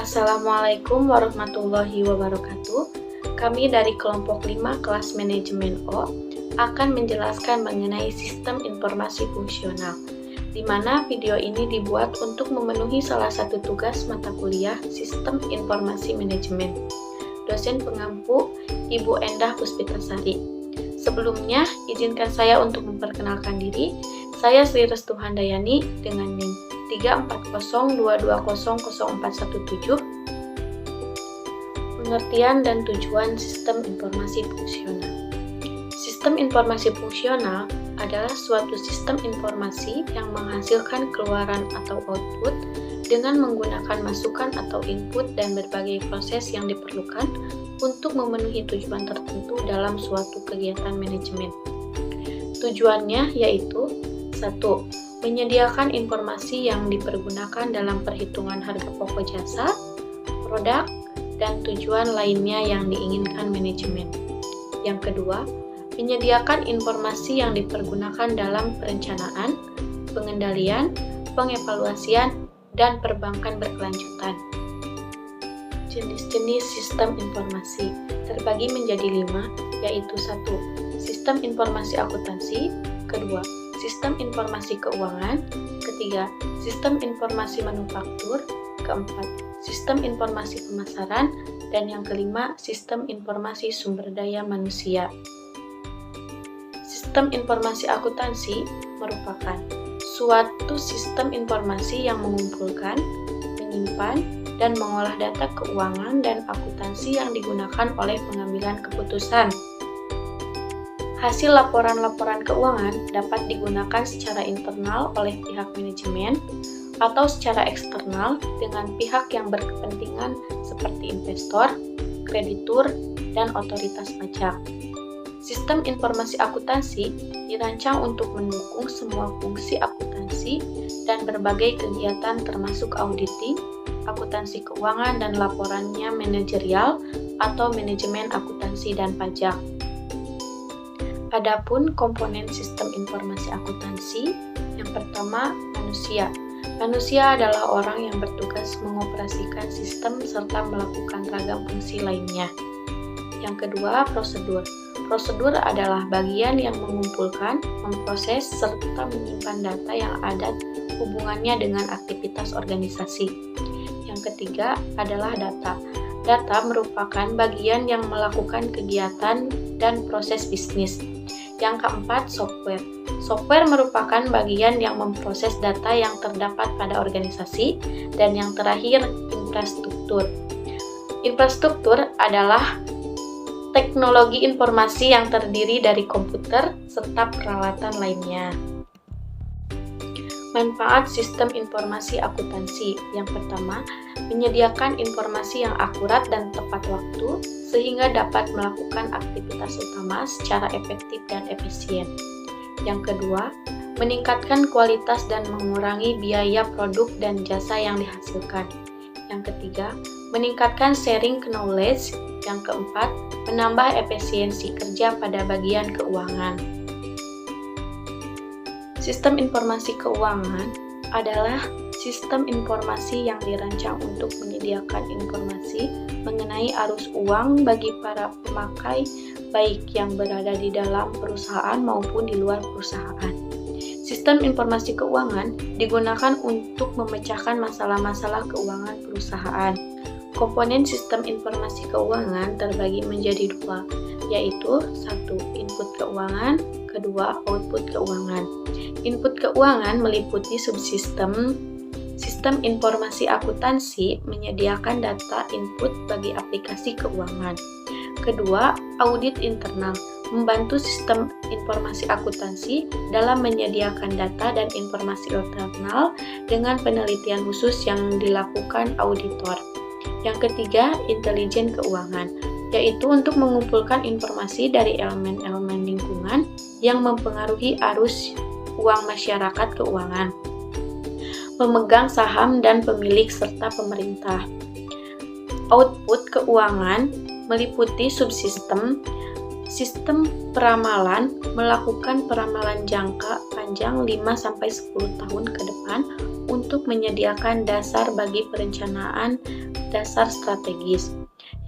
Assalamualaikum warahmatullahi wabarakatuh. Kami dari kelompok 5 kelas manajemen O akan menjelaskan mengenai sistem informasi fungsional, di mana video ini dibuat untuk memenuhi salah satu tugas mata kuliah Sistem Informasi Manajemen. Dosen pengampu Ibu Endah Puspitasari. Sebelumnya, izinkan saya untuk memperkenalkan diri. Saya Sri Restu Handayani dengan NIM 34022000417. Pengertian dan tujuan sistem informasi fungsional. Sistem informasi fungsional adalah suatu sistem informasi yang menghasilkan keluaran atau output dengan menggunakan masukan atau input dan berbagai proses yang diperlukan untuk memenuhi tujuan tertentu dalam suatu kegiatan manajemen. Tujuannya yaitu 1. Menyediakan informasi yang dipergunakan dalam perhitungan harga pokok jasa, produk, dan tujuan lainnya yang diinginkan manajemen. Yang kedua, menyediakan informasi yang dipergunakan dalam perencanaan, pengendalian, pengevaluasian, dan perbankan berkelanjutan. Jenis-jenis sistem informasi terbagi menjadi 5, yaitu 1. Sistem informasi akuntansi, kedua, sistem informasi keuangan, ketiga, sistem informasi manufaktur, keempat, sistem informasi pemasaran, dan yang kelima, sistem informasi sumber daya manusia. Sistem informasi akuntansi merupakan suatu sistem informasi yang mengumpulkan, menyimpan, dan mengolah data keuangan dan akuntansi yang digunakan oleh pengambilan keputusan. Hasil laporan-laporan keuangan dapat digunakan secara internal oleh pihak manajemen atau secara eksternal dengan pihak yang berkepentingan seperti investor, kreditur, dan otoritas pajak. Sistem informasi akuntansi dirancang untuk mendukung semua fungsi akuntansi dan berbagai kegiatan termasuk auditing, akuntansi keuangan dan laporannya manajerial atau manajemen akuntansi dan pajak. Adapun komponen sistem informasi akuntansi, yang pertama, manusia. Manusia adalah orang yang bertugas mengoperasikan sistem serta melakukan ragam fungsi lainnya. Yang kedua, prosedur. Prosedur adalah bagian yang mengumpulkan, memproses, serta menyimpan data yang ada hubungannya dengan aktivitas organisasi. Yang ketiga adalah data. Data merupakan bagian yang melakukan kegiatan dan proses bisnis. Yang keempat, software. Software merupakan bagian yang memproses data yang terdapat pada organisasi. Dan yang terakhir, infrastruktur. Infrastruktur adalah teknologi informasi yang terdiri dari komputer serta peralatan lainnya. Manfaat sistem informasi akuntansi. Yang pertama, menyediakan informasi yang akurat dan tepat waktu sehingga dapat melakukan aktivitas utama secara efektif dan efisien. Yang kedua, meningkatkan kualitas dan mengurangi biaya produk dan jasa yang dihasilkan. Yang ketiga, meningkatkan sharing knowledge. Yang keempat, menambah efisiensi kerja pada bagian keuangan. Sistem informasi keuangan adalah sistem informasi yang dirancang untuk menyediakan informasi mengenai arus uang bagi para pemakai, baik yang berada di dalam perusahaan maupun di luar perusahaan. Sistem informasi keuangan digunakan untuk memecahkan masalah-masalah keuangan perusahaan. Komponen sistem informasi keuangan terbagi menjadi 2, yaitu 1. Input keuangan, kedua output keuangan. Input keuangan meliputi subsistem Sistem informasi akuntansi menyediakan data input bagi aplikasi keuangan. Kedua, audit internal membantu sistem informasi akuntansi dalam menyediakan data dan informasi internal dengan penelitian khusus yang dilakukan auditor. Yang ketiga, intelijen keuangan, yaitu untuk mengumpulkan informasi dari elemen-elemen lingkungan yang mempengaruhi arus uang masyarakat keuangan, pemegang saham dan pemilik serta pemerintah. Output keuangan meliputi subsistem, sistem peramalan, melakukan peramalan jangka panjang 5-10 tahun ke depan untuk menyediakan dasar bagi perencanaan dasar strategis.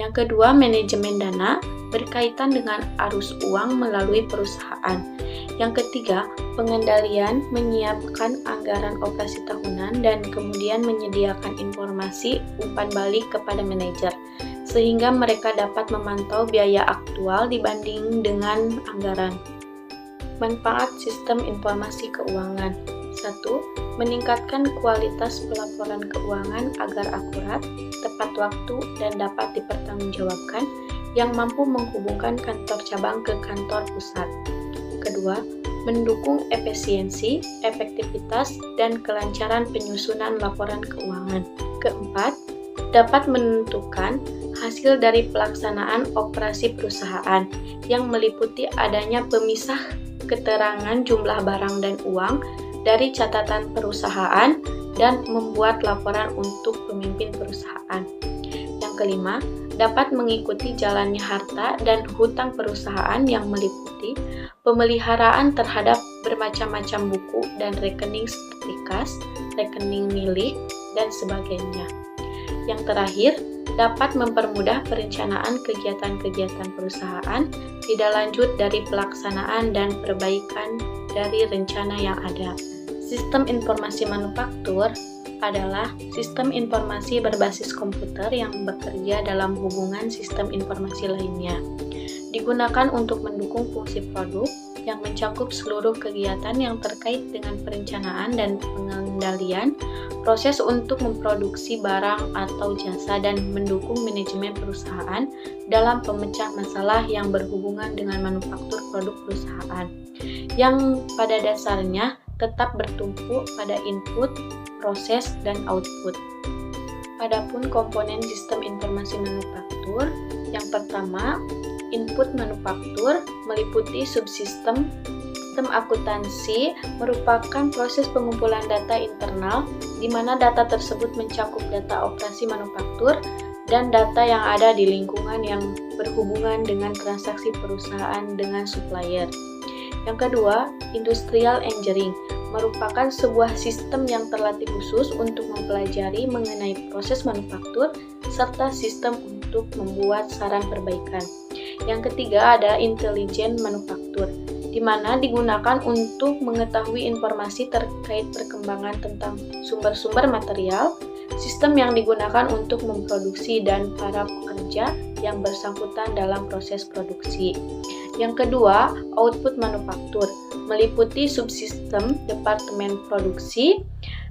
Yang kedua, manajemen dana berkaitan dengan arus uang melalui perusahaan. Yang ketiga, pengendalian menyiapkan anggaran operasi tahunan dan kemudian menyediakan informasi umpan balik kepada manajer, sehingga mereka dapat memantau biaya aktual dibanding dengan anggaran. Manfaat sistem informasi keuangan. 1. Meningkatkan kualitas pelaporan keuangan agar akurat, tepat waktu, dan dapat dipertanggungjawabkan yang mampu menghubungkan kantor cabang ke kantor pusat. Kedua, mendukung efisiensi, efektivitas, dan kelancaran penyusunan laporan keuangan. Keempat, dapat menentukan hasil dari pelaksanaan operasi perusahaan yang meliputi adanya pemisah keterangan jumlah barang dan uang dari catatan perusahaan dan membuat laporan untuk pemimpin perusahaan. Yang kelima, dapat mengikuti jalannya harta dan hutang perusahaan yang meliputi pemeliharaan terhadap bermacam-macam buku dan rekening seperti kas, rekening milik, dan sebagainya. Yang terakhir, dapat mempermudah perencanaan kegiatan-kegiatan perusahaan tidak lanjut dari pelaksanaan dan perbaikan dari rencana yang ada. Sistem informasi manufaktur adalah sistem informasi berbasis komputer yang bekerja dalam hubungan sistem informasi lainnya. Digunakan untuk mendukung fungsi produk yang mencakup seluruh kegiatan yang terkait dengan perencanaan dan pengendalian, proses untuk memproduksi barang atau jasa, dan mendukung manajemen perusahaan dalam pemecah masalah yang berhubungan dengan manufaktur produk perusahaan, yang pada dasarnya tetap bertumpu pada input, proses, dan output. Adapun komponen sistem informasi manufaktur, yang pertama, input manufaktur meliputi subsistem. Sistem akuntansi merupakan proses pengumpulan data internal di mana data tersebut mencakup data operasi manufaktur dan data yang ada di lingkungan yang berhubungan dengan transaksi perusahaan dengan supplier. Yang kedua, industrial engineering merupakan sebuah sistem yang terlatih khusus untuk mempelajari mengenai proses manufaktur serta sistem untuk membuat saran perbaikan. Yang ketiga ada intelijen manufaktur, di mana digunakan untuk mengetahui informasi terkait perkembangan tentang sumber-sumber material, sistem yang digunakan untuk memproduksi, dan para pekerja yang bersangkutan dalam proses produksi. Yang kedua, output manufaktur meliputi subsistem departemen produksi,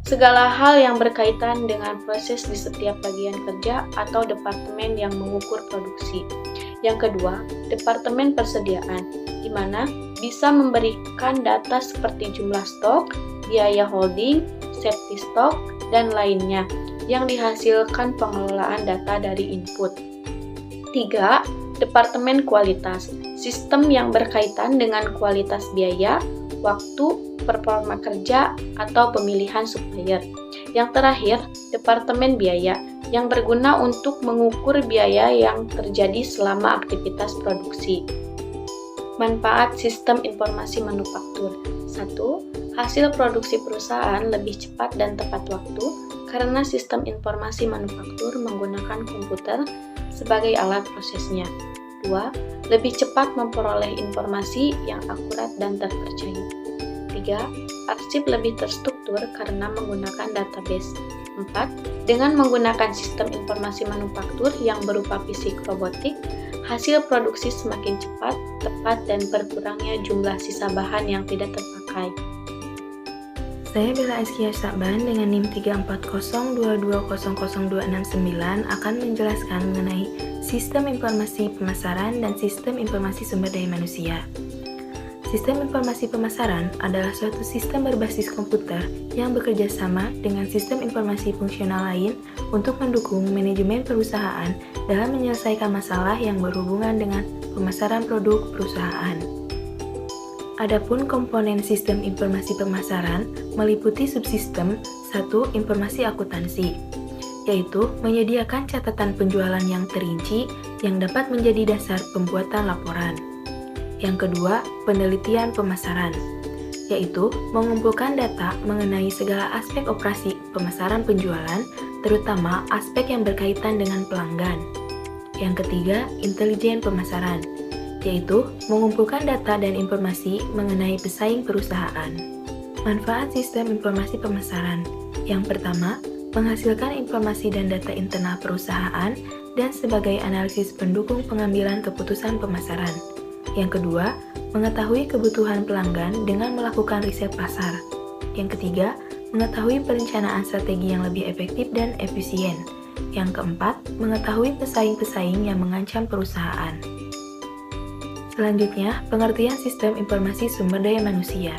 segala hal yang berkaitan dengan proses di setiap bagian kerja atau departemen yang mengukur produksi. Yang kedua, departemen persediaan, di mana bisa memberikan data seperti jumlah stok, biaya holding, safety stock, dan lainnya yang dihasilkan pengelolaan data dari input. 3. Departemen kualitas, sistem yang berkaitan dengan kualitas biaya, waktu, performa kerja, atau pemilihan supplier. Yang terakhir, departemen biaya, yang berguna untuk mengukur biaya yang terjadi selama aktivitas produksi. Manfaat sistem informasi manufaktur. 1. Hasil produksi perusahaan lebih cepat dan tepat waktu karena sistem informasi manufaktur menggunakan komputer sebagai alat prosesnya. 2. Lebih cepat memperoleh informasi yang akurat dan terpercaya. 3. Arsip lebih terstruktur karena menggunakan database. 4. Dengan menggunakan sistem informasi manufaktur yang berupa fisik robotik, hasil produksi semakin cepat, tepat, dan berkurangnya jumlah sisa bahan yang tidak terpakai. Saya Bella Askia Sakban dengan NIM 34022000269 akan menjelaskan mengenai Sistem Informasi Pemasaran dan Sistem Informasi Sumber Daya Manusia. Sistem informasi pemasaran adalah suatu sistem berbasis komputer yang bekerja sama dengan sistem informasi fungsional lain untuk mendukung manajemen perusahaan dalam menyelesaikan masalah yang berhubungan dengan pemasaran produk perusahaan. Adapun komponen sistem informasi pemasaran meliputi subsistem 1. Informasi akuntansi, yaitu menyediakan catatan penjualan yang terinci yang dapat menjadi dasar pembuatan laporan. Yang kedua, penelitian pemasaran, yaitu mengumpulkan data mengenai segala aspek operasi pemasaran penjualan, terutama aspek yang berkaitan dengan pelanggan. Yang ketiga, intelijen pemasaran, yaitu mengumpulkan data dan informasi mengenai pesaing perusahaan. Manfaat sistem informasi pemasaran. Yang pertama, menghasilkan informasi dan data internal perusahaan dan sebagai analisis pendukung pengambilan keputusan pemasaran. Yang kedua, mengetahui kebutuhan pelanggan dengan melakukan riset pasar. Yang ketiga, mengetahui perencanaan strategi yang lebih efektif dan efisien. Yang keempat, mengetahui pesaing-pesaing yang mengancam perusahaan. Selanjutnya, pengertian sistem informasi sumber daya manusia.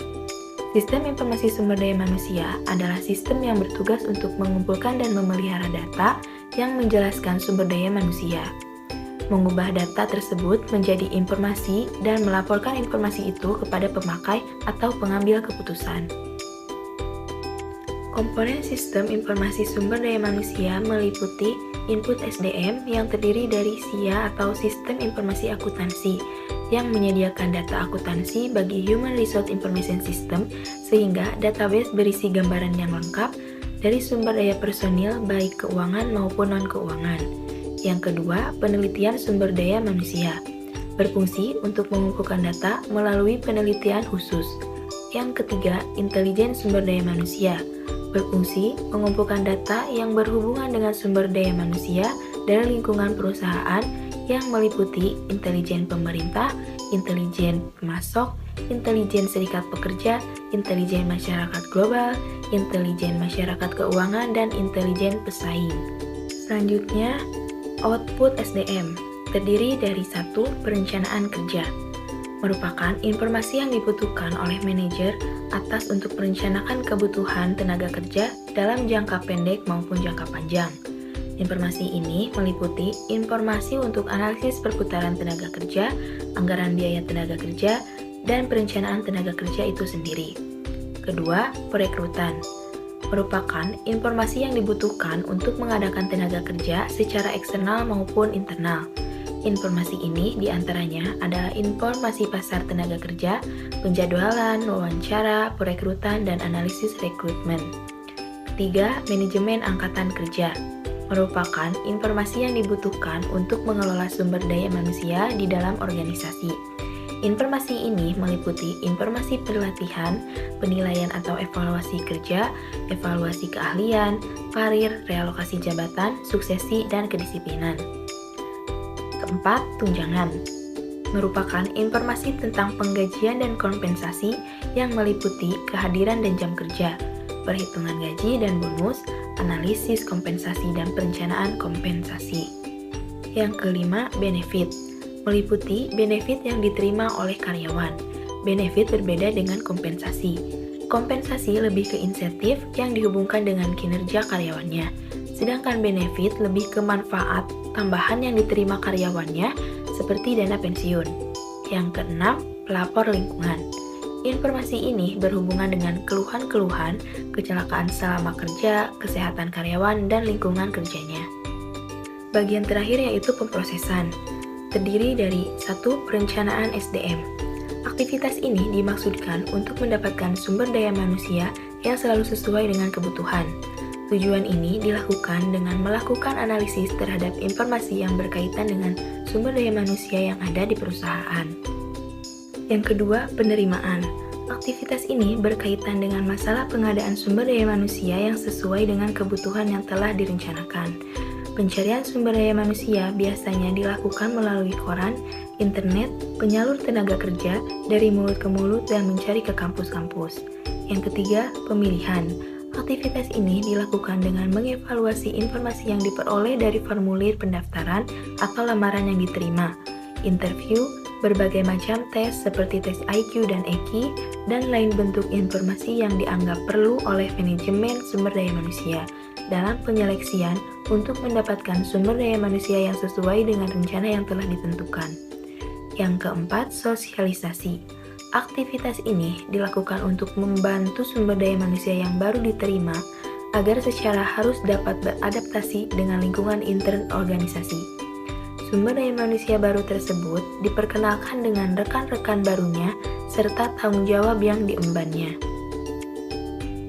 Sistem informasi sumber daya manusia adalah sistem yang bertugas untuk mengumpulkan dan memelihara data yang menjelaskan sumber daya manusia, mengubah data tersebut menjadi informasi dan melaporkan informasi itu kepada pemakai atau pengambil keputusan. Komponen sistem informasi sumber daya manusia meliputi input SDM yang terdiri dari SIA atau Sistem Informasi Akuntansi yang menyediakan data akuntansi bagi Human Resource Information System sehingga database berisi gambaran yang lengkap dari sumber daya personil baik keuangan maupun non-keuangan. Yang kedua, penelitian sumber daya manusia, berfungsi untuk mengumpulkan data melalui penelitian khusus. Yang ketiga, intelijen sumber daya manusia, berfungsi mengumpulkan data yang berhubungan dengan sumber daya manusia dari lingkungan perusahaan yang meliputi intelijen pemerintah, intelijen pemasok, intelijen serikat pekerja, intelijen masyarakat global, intelijen masyarakat keuangan, dan intelijen pesaing. Selanjutnya, output SDM terdiri dari 1. Perencanaan kerja, merupakan informasi yang dibutuhkan oleh manajer atas untuk merencanakan kebutuhan tenaga kerja dalam jangka pendek maupun jangka panjang. Informasi ini meliputi informasi untuk analisis perputaran tenaga kerja, anggaran biaya tenaga kerja, dan perencanaan tenaga kerja itu sendiri. Kedua, perekrutan, merupakan informasi yang dibutuhkan untuk mengadakan tenaga kerja secara eksternal maupun internal. Informasi ini diantaranya adalah informasi pasar tenaga kerja, penjadwalan, wawancara, perekrutan, dan analisis rekrutmen. Ketiga, manajemen angkatan kerja, merupakan informasi yang dibutuhkan untuk mengelola sumber daya manusia di dalam organisasi. Informasi ini meliputi informasi pelatihan, penilaian atau evaluasi kerja, evaluasi keahlian, karir, realokasi jabatan, suksesi, dan kedisiplinan. Keempat, tunjangan, merupakan informasi tentang penggajian dan kompensasi yang meliputi kehadiran dan jam kerja, perhitungan gaji dan bonus, analisis kompensasi dan perencanaan kompensasi. Yang kelima, benefit, meliputi benefit yang diterima oleh karyawan. Benefit berbeda dengan kompensasi. Kompensasi lebih ke insentif yang dihubungkan dengan kinerja karyawannya, sedangkan benefit lebih ke manfaat tambahan yang diterima karyawannya seperti dana pensiun. Yang keenam, pelapor lingkungan. Informasi ini berhubungan dengan keluhan-keluhan, kecelakaan selama kerja, kesehatan karyawan, dan lingkungan kerjanya. Bagian terakhir yaitu pemrosesan, terdiri dari 1. Perencanaan SDM. Aktivitas ini dimaksudkan untuk mendapatkan sumber daya manusia yang selalu sesuai dengan kebutuhan. Tujuan ini dilakukan dengan melakukan analisis terhadap informasi yang berkaitan dengan sumber daya manusia yang ada di perusahaan. Yang kedua, penerimaan. Aktivitas ini berkaitan dengan masalah pengadaan sumber daya manusia yang sesuai dengan kebutuhan yang telah direncanakan. Pencarian sumber daya manusia biasanya dilakukan melalui koran, internet, penyalur tenaga kerja, dari mulut ke mulut dan mencari ke kampus-kampus. Yang ketiga, pemilihan. Aktivitas ini dilakukan dengan mengevaluasi informasi yang diperoleh dari formulir pendaftaran atau lamaran yang diterima, interview, berbagai macam tes seperti tes IQ dan EQ, dan lain bentuk informasi yang dianggap perlu oleh manajemen sumber daya manusia dalam penyeleksian untuk mendapatkan sumber daya manusia yang sesuai dengan rencana yang telah ditentukan. Yang keempat, sosialisasi. Aktivitas ini dilakukan untuk membantu sumber daya manusia yang baru diterima agar secara harus dapat beradaptasi dengan lingkungan intern organisasi. Sumber daya manusia baru tersebut diperkenalkan dengan rekan-rekan barunya serta tanggung jawab yang diembannya.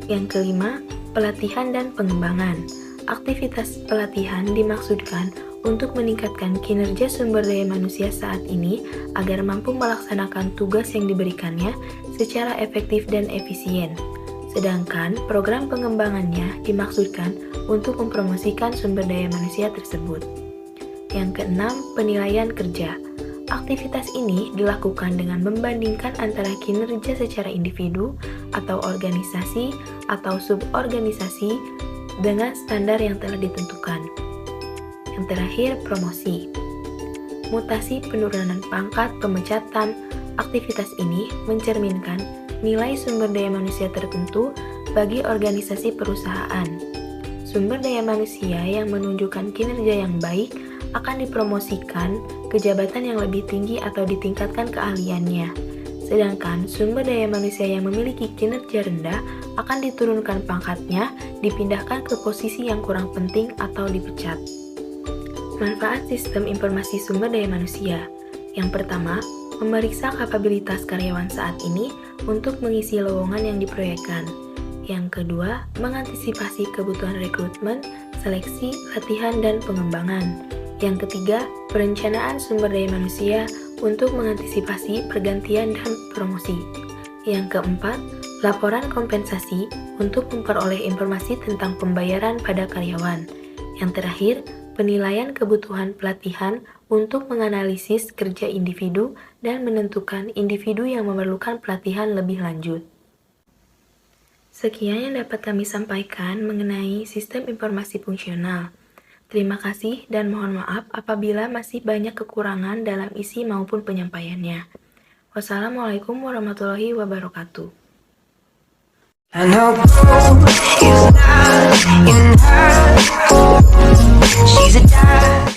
Yang kelima, pelatihan dan pengembangan. Aktivitas pelatihan dimaksudkan untuk meningkatkan kinerja sumber daya manusia saat ini agar mampu melaksanakan tugas yang diberikannya secara efektif dan efisien. Sedangkan program pengembangannya dimaksudkan untuk mempromosikan sumber daya manusia tersebut. Yang keenam, penilaian kerja. Aktivitas ini dilakukan dengan membandingkan antara kinerja secara individu atau organisasi atau suborganisasi dengan standar yang telah ditentukan. Yang terakhir, promosi. Mutasi penurunan pangkat, pemecatan, aktivitas ini mencerminkan nilai sumber daya manusia tertentu bagi organisasi perusahaan. Sumber daya manusia yang menunjukkan kinerja yang baik akan dipromosikan ke jabatan yang lebih tinggi atau ditingkatkan keahliannya. Sedangkan sumber daya manusia yang memiliki kinerja rendah akan diturunkan pangkatnya, dipindahkan ke posisi yang kurang penting atau dipecat. Manfaat sistem informasi sumber daya manusia. Yang pertama, memeriksa kapabilitas karyawan saat ini untuk mengisi lowongan yang diproyekkan. Yang kedua, mengantisipasi kebutuhan rekrutmen, seleksi, latihan, dan pengembangan. Yang ketiga, perencanaan sumber daya manusia untuk mengantisipasi pergantian dan promosi. Yang keempat, laporan kompensasi untuk memperoleh informasi tentang pembayaran pada karyawan. Yang terakhir, penilaian kebutuhan pelatihan untuk menganalisis kerja individu dan menentukan individu yang memerlukan pelatihan lebih lanjut. Sekian yang dapat kami sampaikan mengenai sistem informasi fungsional. Terima kasih dan mohon maaf apabila masih banyak kekurangan dalam isi maupun penyampaiannya. Wassalamualaikum warahmatullahi wabarakatuh. I know is not in her. She's a dime.